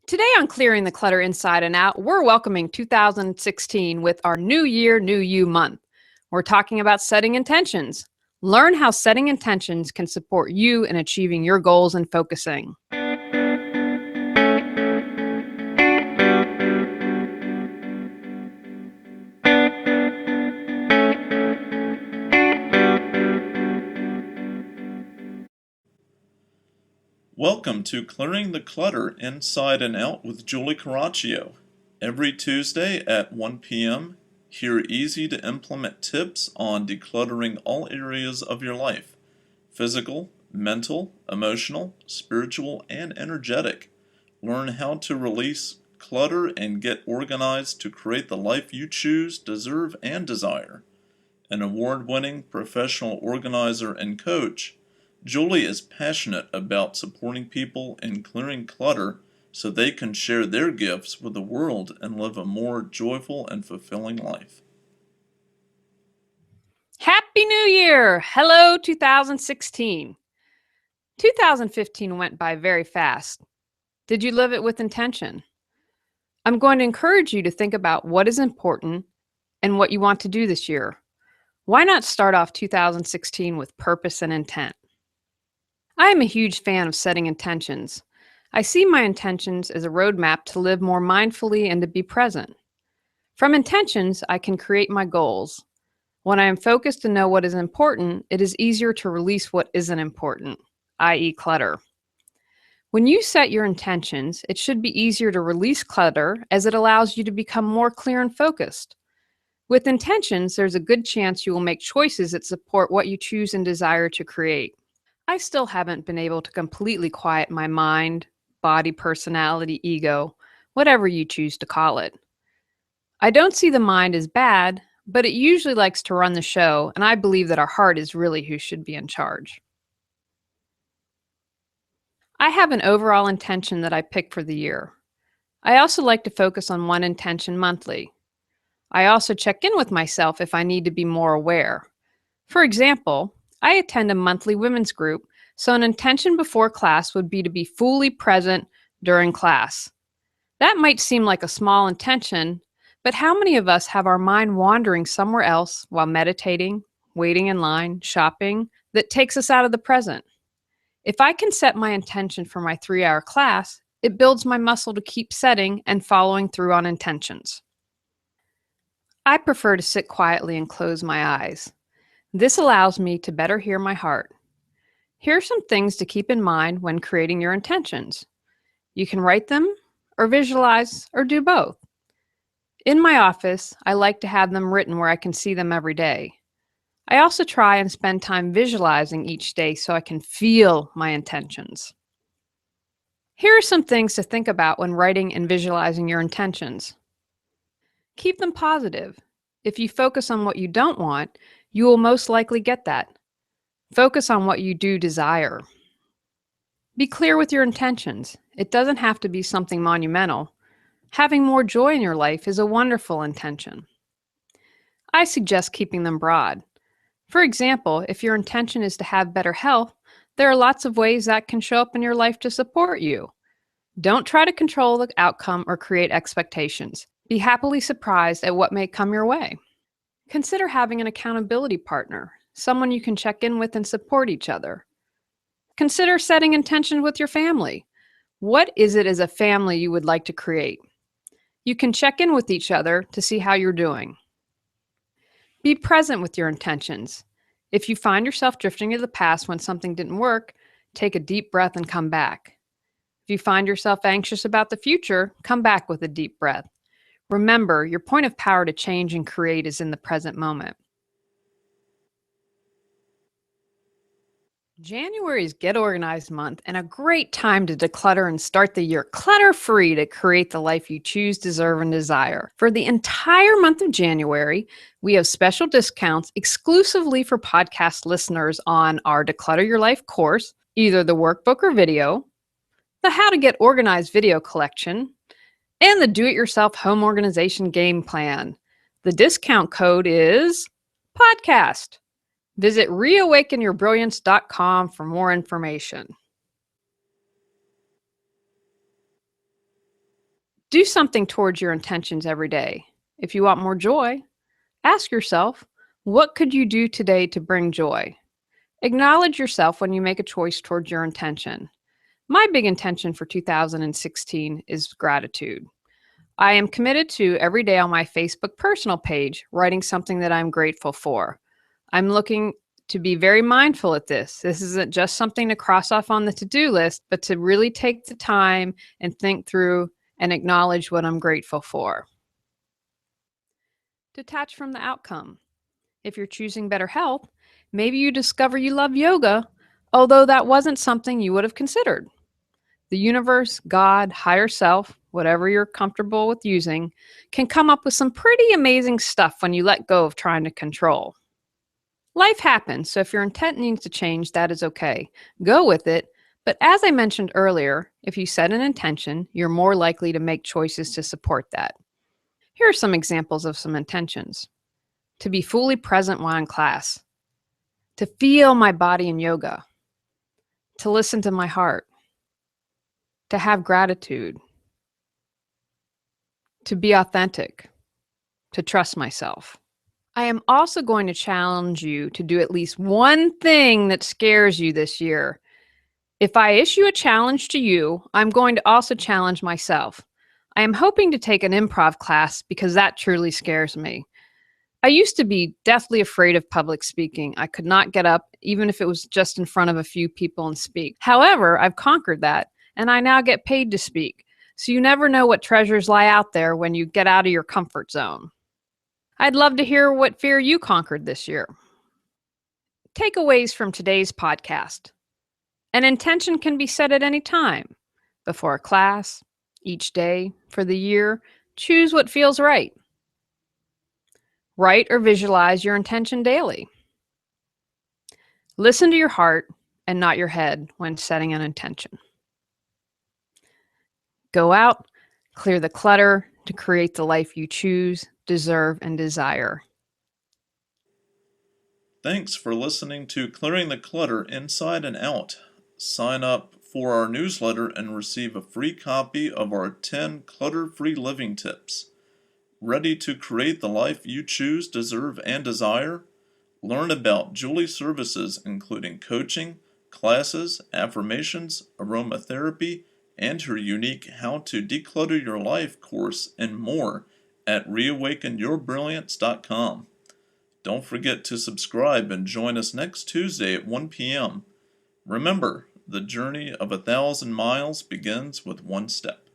Today on Clearing the Clutter Inside and Out, we're welcoming 2016 with our New Year, New You month. We're talking about setting intentions. Learn how setting intentions can support you in achieving your goals and focusing. Welcome to Clearing the Clutter Inside and Out with Julie Coraccio. Every Tuesday at 1 p.m., hear easy-to-implement tips on decluttering all areas of your life: physical, mental, emotional, spiritual, and energetic. Learn how to release clutter and get organized to create the life you choose, deserve, and desire. An award-winning professional organizer and coach, Julie is passionate about supporting people in clearing clutter so they can share their gifts with the world and live a more joyful and fulfilling life. Happy New Year! Hello, 2016. 2015 went by very fast. Did you live it with intention? I'm going to encourage you to think about what is important and what you want to do this year. Why not start off 2016 with purpose and intent? I am a huge fan of setting intentions. I see my intentions as a roadmap to live more mindfully and to be present. From intentions, I can create my goals. When I am focused and know what is important, it is easier to release what isn't important, i.e. clutter. When you set your intentions, it should be easier to release clutter as it allows you to become more clear and focused. With intentions, there's a good chance you will make choices that support what you choose and desire to create. I still haven't been able to completely quiet my mind, body, personality, ego, whatever you choose to call it. I don't see the mind as bad, but it usually likes to run the show, and I believe that our heart is really who should be in charge. I have an overall intention that I pick for the year. I also like to focus on one intention monthly. I also check in with myself if I need to be more aware. For example, I attend a monthly women's group, so an intention before class would be to be fully present during class. That might seem like a small intention, but how many of us have our mind wandering somewhere else while meditating, waiting in line, shopping, that takes us out of the present? If I can set my intention for my 3-hour class, it builds my muscle to keep setting and following through on intentions. I prefer to sit quietly and close my eyes. This allows me to better hear my heart. Here are some things to keep in mind when creating your intentions. You can write them, or visualize, or do both. In my office, I like to have them written where I can see them every day. I also try and spend time visualizing each day so I can feel my intentions. Here are some things to think about when writing and visualizing your intentions. Keep them positive. If you focus on what you don't want, you will most likely get that. Focus on what you do desire. Be clear with your intentions. It doesn't have to be something monumental. Having more joy in your life is a wonderful intention. I suggest keeping them broad. For example, if your intention is to have better health, there are lots of ways that can show up in your life to support you. Don't try to control the outcome or create expectations. Be happily surprised at what may come your way. Consider having an accountability partner, someone you can check in with and support each other. Consider setting intentions with your family. What is it as a family you would like to create? You can check in with each other to see how you're doing. Be present with your intentions. If you find yourself drifting to the past when something didn't work, take a deep breath and come back. If you find yourself anxious about the future, come back with a deep breath. Remember, your point of power to change and create is in the present moment. January is Get Organized month and a great time to declutter and start the year clutter-free to create the life you choose, deserve, and desire. For the entire month of January, we have special discounts exclusively for podcast listeners on our Declutter Your Life course, either the workbook or video, the How to Get Organized video collection, and the Do-It-Yourself Home Organization Game Plan. The discount code is PODCAST. Visit reawakenyourbrilliance.com for more information. Do something towards your intentions every day. If you want more joy, ask yourself, what could you do today to bring joy? Acknowledge yourself when you make a choice towards your intention. My big intention for 2016 is gratitude. I am committed to every day on my Facebook personal page writing something that I'm grateful for. I'm looking to be very mindful at this. This isn't just something to cross off on the to-do list, but to really take the time and think through and acknowledge what I'm grateful for. Detach from the outcome. If you're choosing better health, maybe you discover you love yoga, although that wasn't something you would have considered. The universe, God, higher self, whatever you're comfortable with using, can come up with some pretty amazing stuff when you let go of trying to control. Life happens, so if your intent needs to change, that is okay. Go with it. But as I mentioned earlier, if you set an intention, you're more likely to make choices to support that. Here are some examples of some intentions. To be fully present while in class. To feel my body in yoga. To listen to my heart. To have gratitude. To be authentic. To trust myself. I am also going to challenge you to do at least one thing that scares you this year. If I issue a challenge to you, I'm going to also challenge myself. I am hoping to take an improv class because that truly scares me. I used to be deathly afraid of public speaking. I could not get up, even if it was just in front of a few people and speak. However, I've conquered that, and I now get paid to speak. So you never know what treasures lie out there when you get out of your comfort zone. I'd love to hear what fear you conquered this year. Takeaways from today's podcast. An intention can be set at any time. Before a class, each day, for the year, choose what feels right. Write or visualize your intention daily. Listen to your heart and not your head when setting an intention. Go out, clear the clutter to create the life you choose, deserve, and desire. Thanks for listening to Clearing the Clutter Inside and Out. Sign up for our newsletter and receive a free copy of our 10 clutter-free living tips. Ready to create the life you choose, deserve, and desire? Learn about Julie's services including coaching, classes, affirmations, aromatherapy, and her unique How to Declutter Your Life course and more at reawakenyourbrilliance.com. Don't forget to subscribe and join us next Tuesday at 1 p.m. Remember, the journey of 1,000 miles begins with one step.